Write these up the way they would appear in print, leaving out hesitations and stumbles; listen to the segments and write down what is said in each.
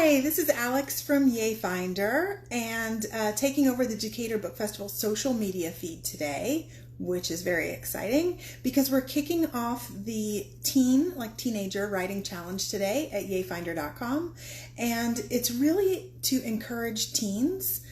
Hi, this is Alex from Finder and taking over the Decatur Book Festival social media feed today, which is very exciting because we're kicking off the teenager writing challenge today at yayfinder.com, and it's really to encourage teens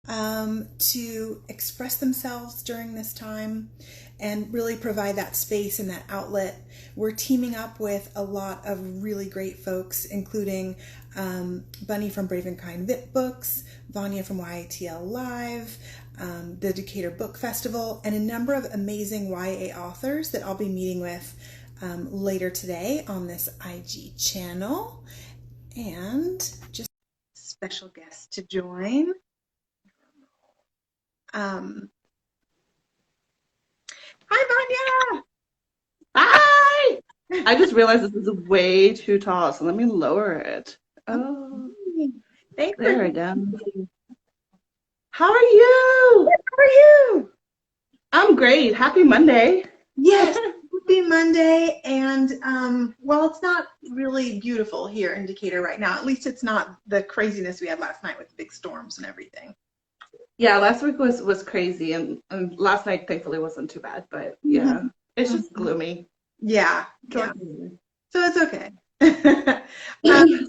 to express themselves during this time and really provide that space and that outlet. We're teaming up with a lot of really great folks, including Bunny from Brave and Kind Books, Vania from YATL Live, the Decatur Book Festival, and a number of amazing YA authors that I'll be meeting with later today on this IG channel. And just special guest to join. Hi, Vania! Hi! I just realized this is way too tall, so let me lower it. Oh, Thanks. there we go. How are you? How are you? I'm great. Happy Monday. Yes, happy Monday. And well, it's not really beautiful here in Decatur right now. At least it's not the craziness we had last night with the big storms and everything. Yeah, last week was crazy, and last night thankfully wasn't too bad, but yeah, it's just gloomy. Yeah. So it's okay.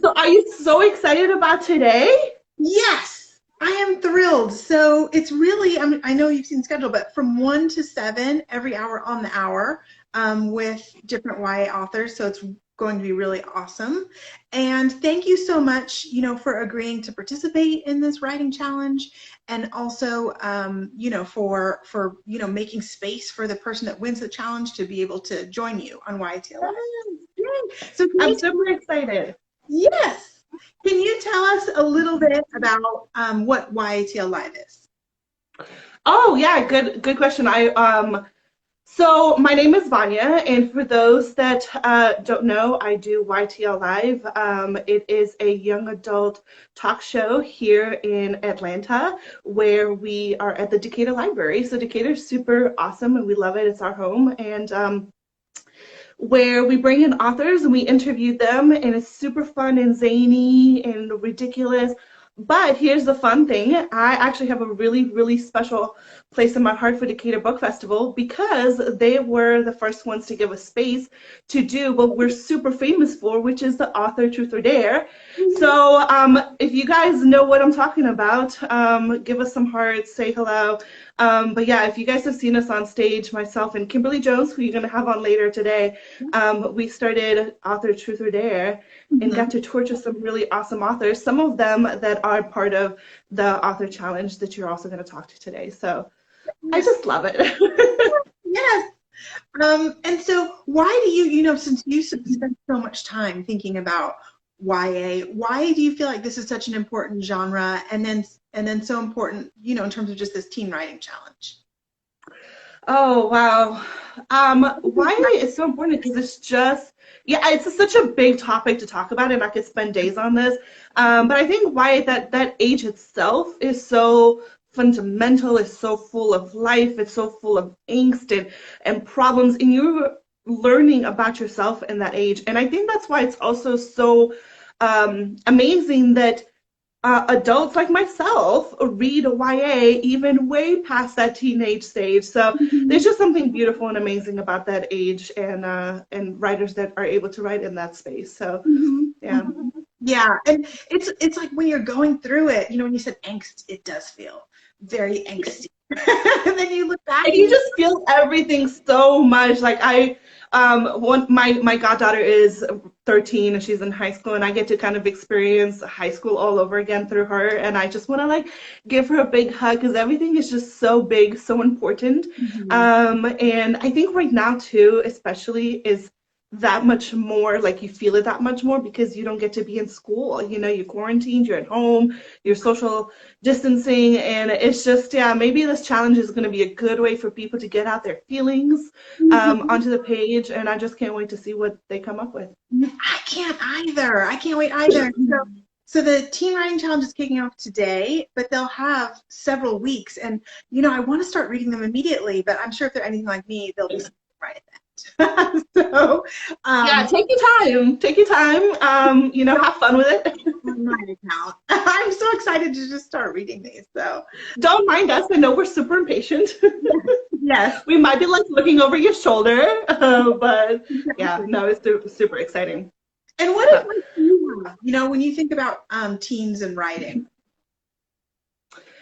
So are you so excited about today? Yes, I am thrilled. So it's really, I know you've seen the schedule, but from 1 to 7 every hour on the hour with different YA authors. So it's going to be really awesome. And thank you so much, for agreeing to participate in this writing challenge, and also, for making space for the person that wins the challenge to be able to join you on YATL. So I'm super excited. Yes. Can you tell us a little bit about what YATL Live is? Oh yeah, good question. So my name is Vania, and for those that don't know, I do YTL Live. It is a young adult talk show here in Atlanta where we are at the Decatur Library. So Decatur's super awesome and we love it. It's our home, and where we bring in authors and we interview them, and it's super fun and zany and ridiculous. But here's the fun thing. I actually have a really, really special place in my heart for Decatur Book Festival because they were the first ones to give us space to do what we're super famous for, which is the Author Truth or Dare. So if you guys know what I'm talking about, give us some hearts, say hello. But yeah, if you guys have seen us on stage, myself and Kimberly Jones, who you're going to have on later today, we started Author Truth or Dare and got to torture some really awesome authors, some of them that are part of the author challenge that you're also going to talk to today. So I just love it. Yes. And so why do you, since you spent so much time thinking about YA, why do you feel like this is such an important genre, and then so important, in terms of just this teen writing challenge? Oh, wow. Why is so important? Because it's just, it's such a big topic to talk about, and I could spend days on this. But I think why that age itself is so fundamental, is so full of life, it's so full of angst and problems, and you're learning about yourself in that age. And I think that's why it's also so amazing that adults like myself read YA even way past that teenage stage. So there's just something beautiful and amazing about that age, and writers that are able to write in that space. So Yeah, and it's like when you're going through it, when you said angst, it does feel very angsty. And then you look back and you just feel everything so much. Like my goddaughter is 13 and she's in high school, and I get to kind of experience high school all over again through her, and I just want to give her a big hug because everything is just so big, so important. And I think right now too, especially, is that much more, you feel it that much more because you don't get to be in school. You're quarantined, you're at home, you're social distancing, and it's just, maybe this challenge is going to be a good way for people to get out their feelings onto the page, and I just can't wait to see what they come up with. I can't either. I can't wait either. So the Teen Writing Challenge is kicking off today, but they'll have several weeks, and I want to start reading them immediately, but I'm sure if they're anything like me, they'll be right at that. So take your time, have fun with it. my account. I'm so excited to just start reading these. So Don't mind us. I know we're super impatient. yes, We might be like looking over your shoulder, but yeah, exactly. no, it's super exciting. And what So, advice do you have? When you think about teens and writing,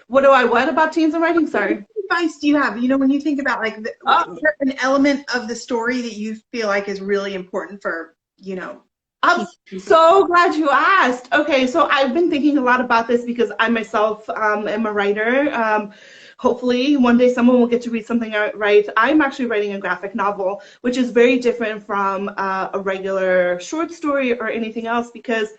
what about teens and writing? Sorry. what advice do you have? When you think about like Oh, is there an element of the story that you feel like is really important for I'm teen people? so glad you asked. Okay, so I've been thinking a lot about this because I myself am a writer. Hopefully, one day someone will get to read something I write. I'm actually writing a graphic novel, which is very different from a regular short story or anything else because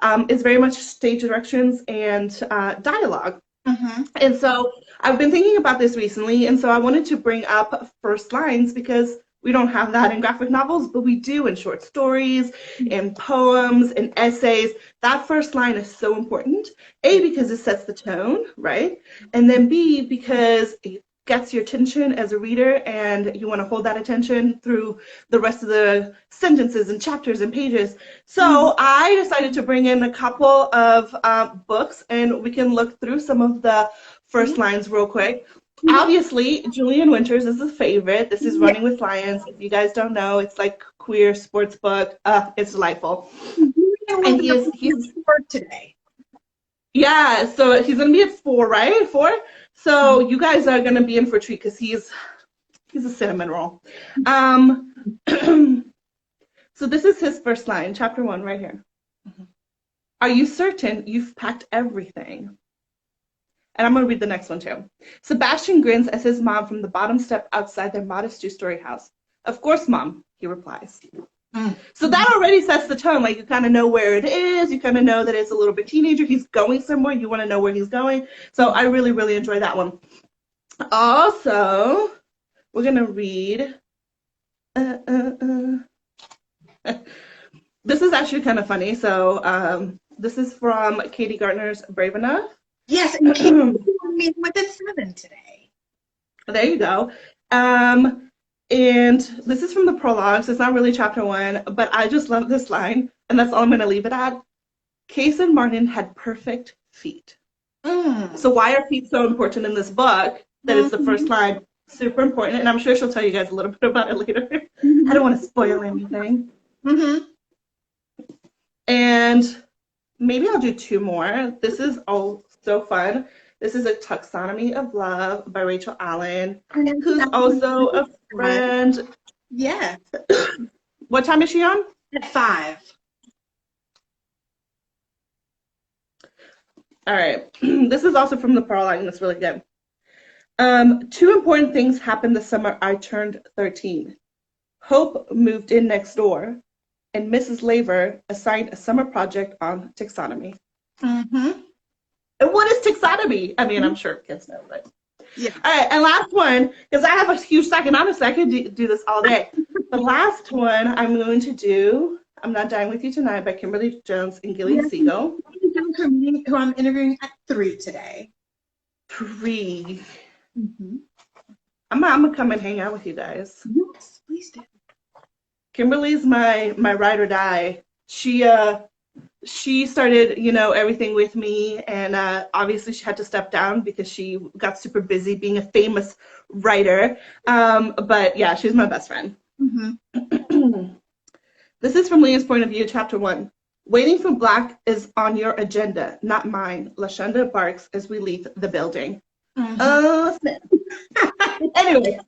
it's very much stage directions and dialogue. Mm-hmm. And so I've been thinking about this recently, and so I wanted to bring up first lines because we don't have that in graphic novels, but we do in short stories, in poems, in essays. That first line is so important. A, because it sets the tone, right? And then B, because it gets your attention as a reader and you want to hold that attention through the rest of the sentences and chapters and pages. So I decided to bring in a couple of books and we can look through some of the first lines real quick. Obviously, Julian Winters is a favorite. This is Yeah. Running with Lions. If you guys don't know, it's like queer sports book. It's delightful. And he's Today. yeah, so he's gonna be at 4, right? 4. So you guys are gonna be in for a treat because he's a cinnamon roll. So this is his first line, chapter 1, right here. Are you certain you've packed everything? And I'm going to read the next one too. Sebastian grins as his mom from the bottom step outside their modest two-story house. Of course, Mom, he replies. So that already sets the tone. Like you kind of know where it is. You kind of know that it's a little bit teenager. He's going somewhere. You want to know where he's going. So I really, really enjoy that one. Also, we're going to read. This is actually kind of funny. So this is from Katie Gardner's Brave Enough. Yes, and Katie me with a 7 today. There you go. And this is from the prologue, so it's not really chapter 1, but I just love this line, and that's all I'm going to leave it at. Case and Martin had perfect feet. So why are feet so important in this book? That is the first line. Super important, and I'm sure she'll tell you guys a little bit about it later. I don't want to spoil anything. And maybe I'll do 2 more. This is all so fun. This is A Taxonomy of Love by Rachel Allen, who's also a friend. Yes. What time is she on? At 5. All right. This is also from the prologue, and it's really good. 2 important things happened the summer I turned 13. Hope moved in next door, and Mrs. Laver assigned a summer project on taxonomy. And what is taxonomy? I mean, I'm sure kids know, but yeah. All right, and last one, because I have a huge stack, and honestly, I could do this all day. The last one I'm going to do, I'm Not Dying With You Tonight by Kimberly Jones and Gillian Siegel. Who I'm interviewing at 3 today. 3. I'm gonna come and hang out with you guys. Yes, please do. Kimberly's my ride or die. She started, everything with me, and obviously she had to step down because she got super busy being a famous writer. But yeah, she's my best friend. This is from Leah's point of view, chapter 1. Waiting for Black is on your agenda, not mine. Lashunda barks as we leave the building. Anyway.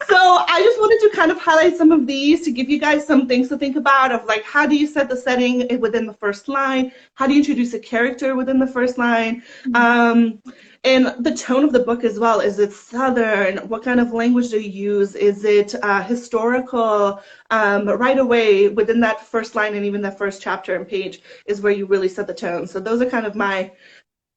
So I just wanted to kind of highlight some of these to give you guys some things to think about of like, how do you set the setting within the first line? How do you introduce a character within the first line? And the tone of the book as well. Is it Southern? What kind of language do you use? Is it historical? Right away within that first line and even that first chapter and page is where you really set the tone. So those are kind of my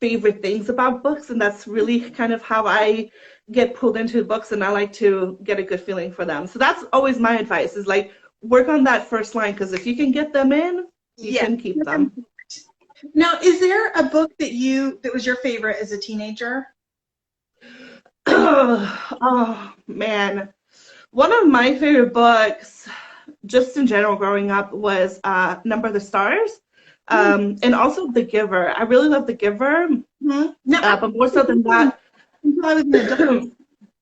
favorite things about books, and that's really kind of how I get pulled into books, and I like to get a good feeling for them. So that's always my advice, is like work on that first line, because if you can get them in, you can keep them. Now, is there a book that was your favorite as a teenager? Oh man, one of my favorite books just in general growing up was Number of the Stars And also The Giver. I really love The Giver, Mm-hmm. Now, but more so than that, until I was an adult.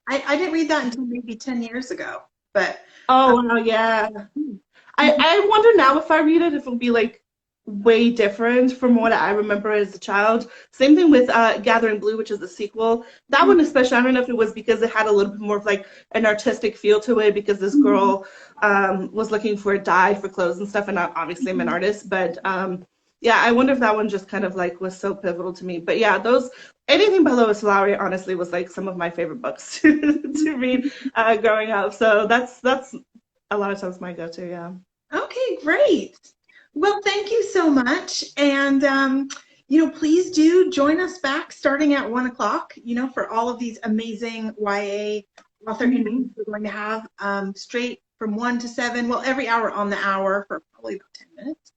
I didn't read that until maybe 10 years ago. But oh wow, yeah. mhm. I wonder now if I read it, if it'll be like way different from what I remember as a child. Same thing with Gathering Blue, which is the sequel. That one especially, I don't know if it was because it had a little bit more of like an artistic feel to it because this girl was looking for a dye for clothes and stuff, and obviously I'm an artist, but yeah, I wonder if that one just kind of like was so pivotal to me. But yeah, those anything by Lois Lowry honestly was like some of my favorite books to read growing up. So that's a lot of times my go-to, yeah. Okay, great. Well, thank you so much. And, please do join us back starting at 1 o'clock, for all of these amazing YA author interviews Mhm. we're going to have straight from 1 to 7, well, every hour on the hour for probably about 10 minutes.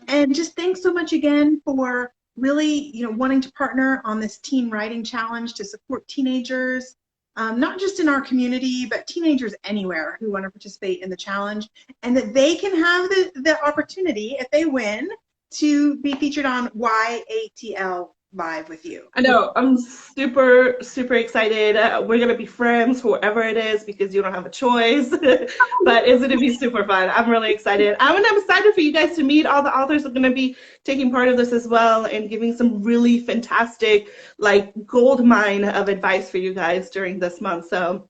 And just thanks so much again for really, wanting to partner on this teen writing challenge to support teenagers, not just in our community, but teenagers anywhere who want to participate in the challenge, and that they can have the opportunity, if they win, to be featured on YATL Live with you. I know. I'm super, super excited. We're gonna be friends, whoever it is, because you don't have a choice. But it's gonna be super fun. I'm really excited. I'm excited for you guys to meet all the authors who are gonna be taking part of this as well and giving some really fantastic, like gold mine of advice for you guys during this month. So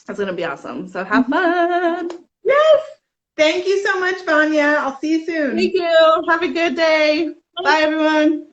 it's gonna be awesome. So have fun. Yes. Thank you so much, Vanya. I'll see you soon. Thank you. Have a good day. Bye, everyone.